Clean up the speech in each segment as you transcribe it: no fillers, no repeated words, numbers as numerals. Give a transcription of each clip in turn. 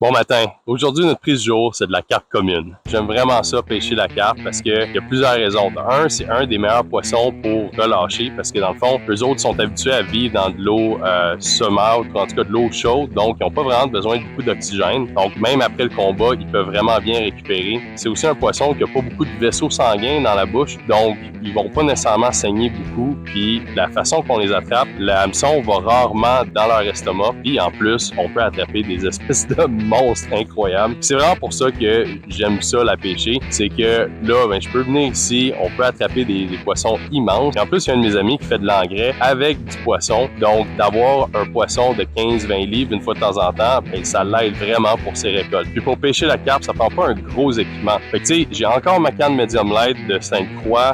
Bon matin. Aujourd'hui, notre prise du jour, c'est de la carpe commune. J'aime vraiment ça, pêcher la carpe, parce qu'il y a plusieurs raisons. Un, c'est un des meilleurs poissons pour relâcher, parce que dans le fond, eux autres sont habitués à vivre dans de l'eau saumâtre, ou en tout cas de l'eau chaude, donc ils n'ont pas vraiment besoin de beaucoup d'oxygène. Donc même après le combat, ils peuvent vraiment bien récupérer. C'est aussi un poisson qui n'a pas beaucoup de vaisseaux sanguins dans la bouche, donc ils vont pas nécessairement saigner beaucoup. Puis la façon qu'on les attrape, l'hameçon va rarement dans leur estomac. Puis en plus, on peut attraper des espèces de monstre incroyable. C'est vraiment pour ça que j'aime ça la pêcher. C'est que là, ben, je peux venir ici, on peut attraper des poissons immenses. Et en plus, il y a un de mes amis qui fait de l'engrais avec du poisson. Donc, d'avoir un poisson de 15-20 livres une fois de temps en temps, ben, ça l'aide vraiment pour ses récoltes. Puis pour pêcher la carpe, ça prend pas un gros équipement. Fait que tu sais, j'ai encore ma canne Medium Light de Sainte-Croix,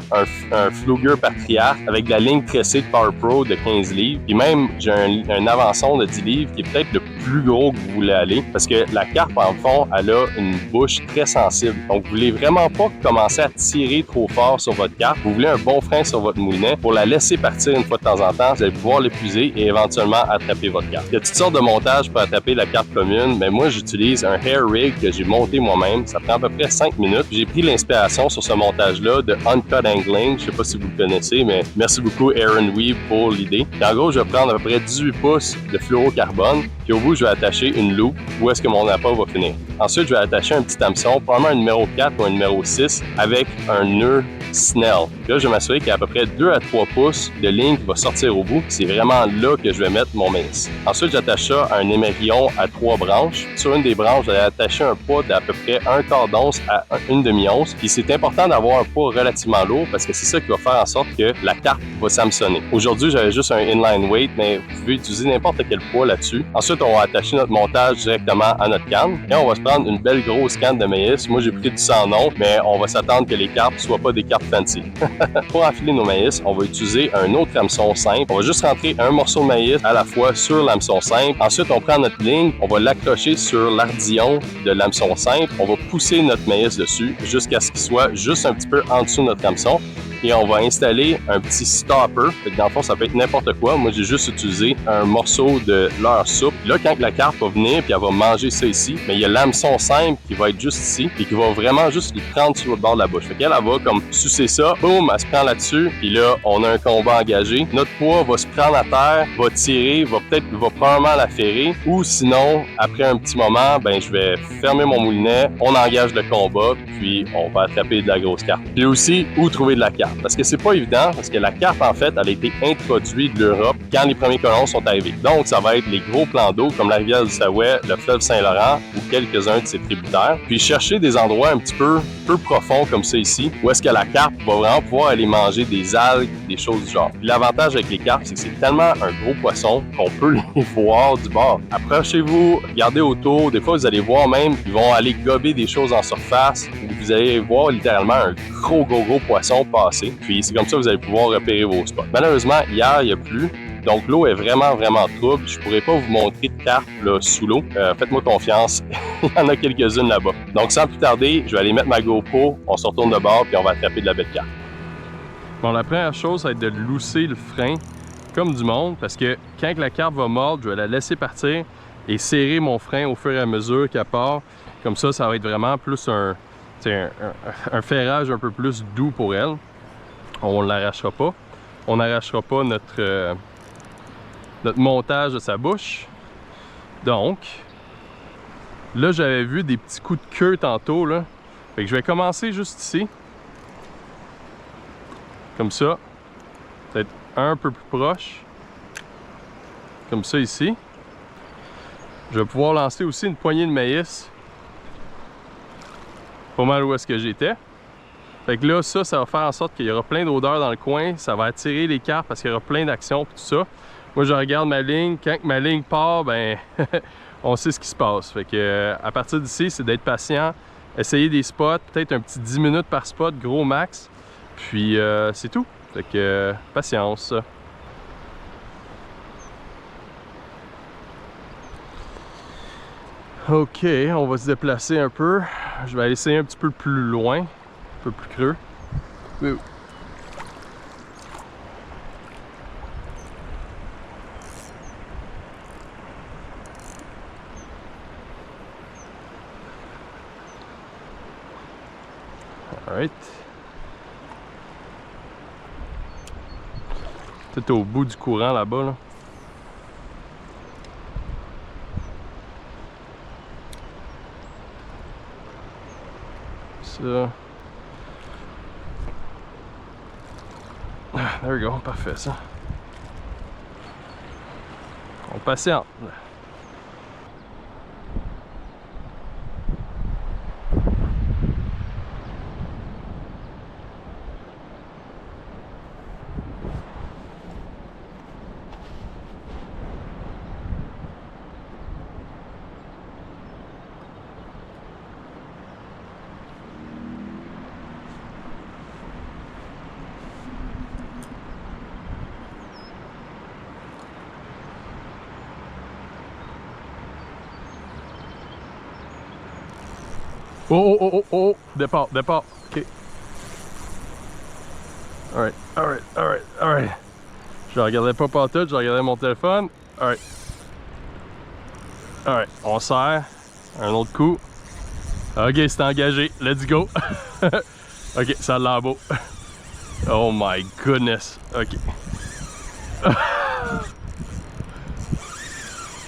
un Fluger Patriarche avec de la ligne tressée de Power Pro de 15 livres. Puis même, j'ai un avançon de 10 livres qui est peut-être le plus gros que vous voulez aller. Parce que la carpe, en fond, elle a une bouche très sensible. Donc, vous voulez vraiment pas commencer à tirer trop fort sur votre carpe. Vous voulez un bon frein sur votre moulinet pour la laisser partir une fois de temps en temps. Vous allez pouvoir l'épuiser et éventuellement attraper votre carpe. Il y a toutes sortes de montages pour attraper la carpe commune, mais moi, j'utilise un hair rig que j'ai monté moi-même. Ça prend à peu près 5 minutes. J'ai pris l'inspiration sur ce montage-là de Uncut Angling. Je sais pas si vous le connaissez, mais merci beaucoup Aaron Weave pour l'idée. Et en gros, je vais prendre à peu près 18 pouces de fluorocarbone. Puis au bout, je vais attacher une loupe où est-ce que mon appât va finir. Ensuite, je vais attacher un petit hameçon, probablement un numéro 4 ou un numéro 6 avec un nœud Snell. Puis là, je vais m'assurer qu'il y a à peu près 2 à 3 pouces de ligne qui va sortir au bout. C'est vraiment là que je vais mettre mon maïs. Ensuite, j'attache ça à un émerillon à 3 branches. Sur une des branches, je vais attacher un poids d'à peu près 1/4 d'once à une demi-once. Puis c'est important d'avoir un poids relativement lourd parce que c'est ça qui va faire en sorte que la carpe va s'hameçonner. Aujourd'hui, j'avais juste un inline weight, mais vous pouvez utiliser n'importe quel poids là-dessus. Ensuite, on va attacher notre montage directement à notre canne. Et on va se prendre une belle grosse canne de maïs. Moi, j'ai pris du sans nom, mais on va s'attendre que les carpes ne soient pas des carpes fancy. Pour enfiler nos maïs, on va utiliser un autre hameçon simple. On va juste rentrer un morceau de maïs à la fois sur l'hameçon simple. Ensuite, on prend notre ligne, on va l'accrocher sur l'ardillon de l'hameçon simple. On va pousser notre maïs dessus jusqu'à ce qu'il soit juste un petit peu en dessous de notre hameçon. Et on va installer un petit stopper. Fait que dans le fond, ça peut être n'importe quoi. Moi, j'ai juste utilisé un morceau de leur soupe. Là, quand la carpe va venir puis elle va manger ça ici, mais il y a l'hameçon simple qui va être juste ici et qui va vraiment juste lui prendre sur le bord de la bouche. Fait qu'elle va comme sucer ça, boum, elle se prend là-dessus. Puis là, on a un combat engagé. Notre poids va se prendre à terre, va tirer, va probablement la ferrer. Ou sinon, après un petit moment, ben je vais fermer mon moulinet, on engage le combat, puis on va attraper de la grosse carpe. Puis aussi, où trouver de la carpe? Parce que c'est pas évident, parce que la carpe, en fait, elle a été introduite de l'Europe quand les premiers colons sont arrivés. Donc, ça va être les gros plans d'eau comme la rivière du Saouet, le fleuve Saint-Laurent ou quelques-uns de ses tributaires. Puis chercher des endroits un petit peu profonds comme ça ici, où est-ce que la carpe va vraiment pouvoir aller manger des algues, des choses du genre. Puis l'avantage avec les carpes, c'est que c'est tellement un gros poisson qu'on peut les voir du bord. Approchez-vous, regardez autour. Des fois, vous allez voir même, ils vont aller gober des choses en surface. Vous allez voir littéralement un gros poisson passer. Puis c'est comme ça que vous allez pouvoir repérer vos spots. Malheureusement, hier, il n'y a plus. Donc l'eau est vraiment trouble. Je pourrais pas vous montrer de carpe là, sous l'eau. Faites-moi confiance. Il y en a quelques-unes là-bas. Donc sans plus tarder, je vais aller mettre ma GoPro. On se retourne de bord puis on va attraper de la belle carpe. Bon, la première chose, ça va être de lousser le frein comme du monde. Parce que quand la carpe va mordre, je vais la laisser partir et serrer mon frein au fur et à mesure qu'elle part. Comme ça, ça va être vraiment plus un ferrage un peu plus doux pour elle. On ne l'arrachera pas. On n'arrachera pas notre montage de sa bouche. Donc, là, j'avais vu des petits coups de queue tantôt, là. Fait que je vais commencer juste ici. Comme ça. Peut-être un peu plus proche. Comme ça ici. Je vais pouvoir lancer aussi une poignée de maïs. Pas mal où est-ce que j'étais. Fait que là, ça va faire en sorte qu'il y aura plein d'odeurs dans le coin. Ça va attirer les carpes parce qu'il y aura plein d'actions et tout ça. Moi, je regarde ma ligne. Quand ma ligne part, ben, on sait ce qui se passe. Fait que à partir d'ici, c'est d'être patient. Essayer des spots, peut-être un petit 10 minutes par spot, gros max. Puis c'est tout. Fait que patience. Ok, on va se déplacer un peu. Je vais aller essayer un petit peu plus loin. Un peu plus creux. Oui. Alright. Tout au bout du courant là-bas, là. Ça. There we go, parfait ça. On patiente. Oh, oh, oh, oh, départ, départ, ok. Alright, alright, alright, alright. Je regardais pas partout, je regardais mon téléphone. Alright. Alright, on serre. Un autre coup. Ok, c'est engagé, let's go. Ok, ça a l'air beau. Oh my goodness, ok.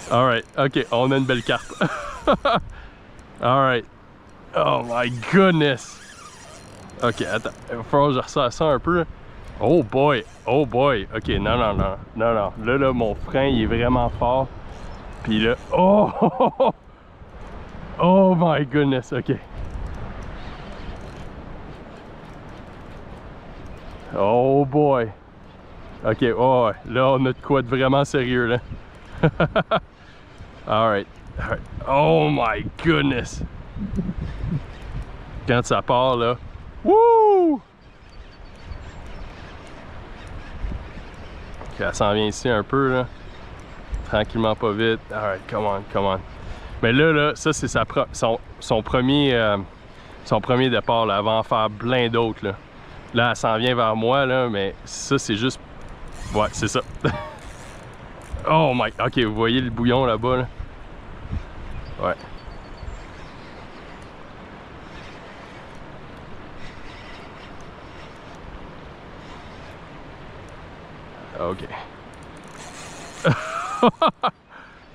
Alright, ok, on a une belle carte. Alright. Oh my goodness! Ok, attends, il va falloir que je resserre ça un peu. Oh boy! Oh boy! Ok, non, non, non, non, non. Là, mon frein, il est vraiment fort. Puis là, oh! Oh my goodness, ok. Oh boy! Ok, oh, là, on a de quoi de vraiment sérieux, là. Alright. Alright. Oh my goodness! Quand ça part là, wouh! Ok, elle s'en vient ici un peu là, tranquillement pas vite. Alright, come on, come on. Mais là, ça c'est son premier départ là, elle va en faire plein d'autres là. Là, elle s'en vient vers moi là, mais ça c'est juste, ouais, c'est ça. Oh my, ok, vous voyez le bouillon là-bas là? Ouais. Ok.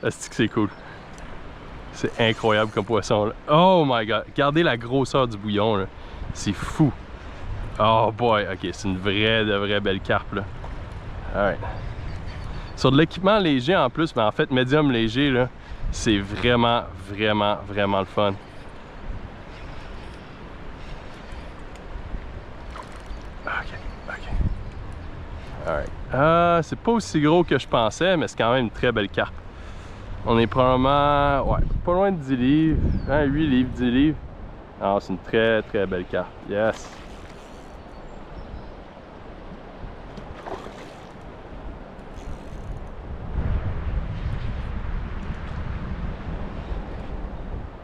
Est-ce que c'est cool? C'est incroyable comme poisson là. Oh my god! Regardez la grosseur du bouillon là. C'est fou. Oh boy! Ok, c'est une vraie belle carpe là. Alright. Sur de l'équipement léger en plus, mais en fait médium léger là, c'est vraiment le fun. Alright. C'est pas aussi gros que je pensais, mais c'est quand même une très belle carpe. On est probablement, ouais, pas loin de 10 livres, hein, 8 livres, 10 livres. Alors, c'est une très belle carpe. Yes!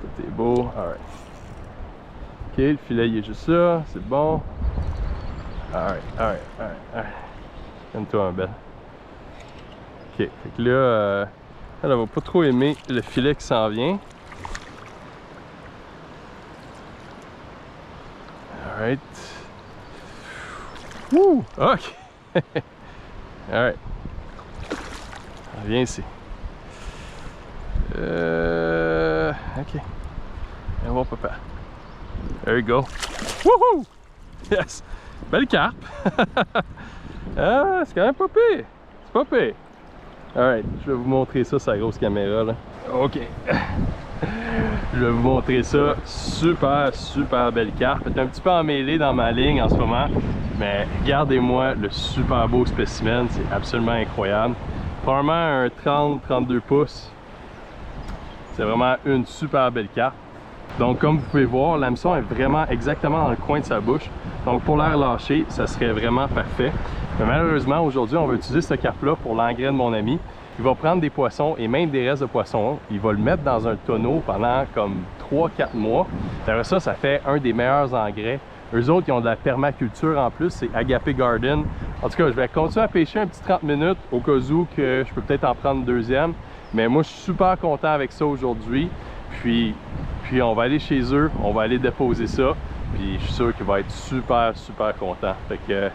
Tout est beau. Alright. Ok, le filet il est juste là, c'est bon. Alright. Calme-toi, un bel. Ok, fait que là, elle va pas trop aimer le filet qui s'en vient. Alright. Wouh! Ok! Alright. Viens ici. Ok. Viens voir papa. There you go. Woohoo! Yes! Belle carpe! Ah, c'est quand même pas pire! C'est pas pire! Alright, je vais vous montrer ça sur la grosse caméra là. Ok. Je vais vous montrer ça. Super belle carpe. Elle est un petit peu emmêlée dans ma ligne en ce moment. Mais regardez-moi le super beau spécimen. C'est absolument incroyable. Probablement un 30-32 pouces. C'est vraiment une super belle carpe. Donc comme vous pouvez voir, l'hameçon est vraiment exactement dans le coin de sa bouche. Donc pour l'air lâché, ça serait vraiment parfait. Mais malheureusement, aujourd'hui, on va utiliser ce carpe-là pour l'engrais de mon ami. Il va prendre des poissons et même des restes de poissons. Il va le mettre dans un tonneau pendant comme 3-4 mois. Après ça, ça fait un des meilleurs engrais. Eux autres, ils ont de la permaculture en plus, c'est Agape Garden. En tout cas, je vais continuer à pêcher un petit 30 minutes au cas où que je peux peut-être en prendre une deuxième. Mais moi, je suis super content avec ça aujourd'hui. Puis on va aller chez eux, on va aller déposer ça. Puis je suis sûr qu'il va être super, super content. Fait que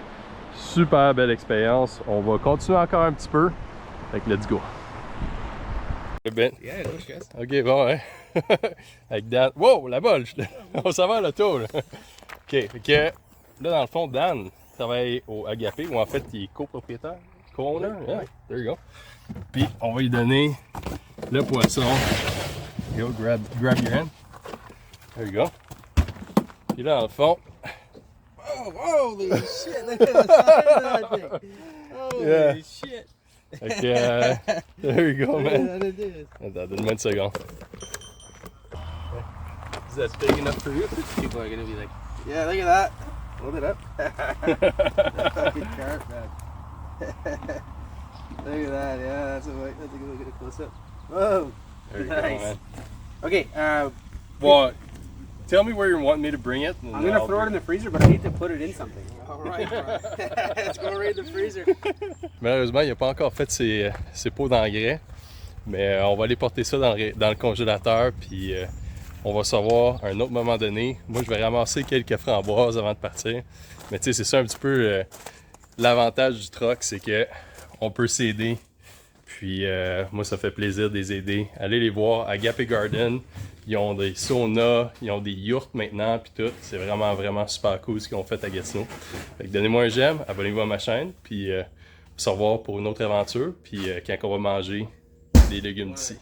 super belle expérience. On va continuer encore un petit peu. Fait que let's go. Ben. Yeah, no stress. Ok, bon, ouais. Avec Dan. Wow, là-bas, on s'en va à l'auto, là. Ok, fait que là, dans le fond, Dan travaille au Agapé, ou en fait, il est copropriétaire. Co-owner? Yeah, there you go. Puis, on va lui donner le poisson. Yo, grab your hand. There you go. Puis là, dans le fond. Oh, holy shit! Look at the size of that thing. Holy Yeah. shit! Fait que, there you go, man. What it is. Attends, donne-moi une seconde. Is that big enough for you? People are gonna be like, yeah, look at that. Hold it up. Fucking carp, man. Look at that. Yeah, that's a good look at a close up. Whoa. There you Nice. go, man. Okay, Well, tell me where you want me to bring it. I'm gonna throw it in the freezer, but I need to put it in something. All right. Let's go right in the freezer. Malheureusement, il n'a pas encore fait ses pots d'engrais, mais on va aller porter ça dans le congélateur, puis on va savoir à un autre moment donné. Moi, je vais ramasser quelques framboises avant de partir. Mais tu sais, c'est ça un petit peu l'avantage du truck, c'est que on peut s'aider. Puis moi, ça fait plaisir de les aider. Allez les voir à Agapé Garden. Ils ont des saunas, ils ont des yurts maintenant, puis tout. C'est vraiment, vraiment super cool ce qu'ils ont fait à Gatineau. Fait que donnez-moi un j'aime, abonnez-vous à ma chaîne, puis on va se revoir pour une autre aventure. Puis quand on va manger des légumes d'ici.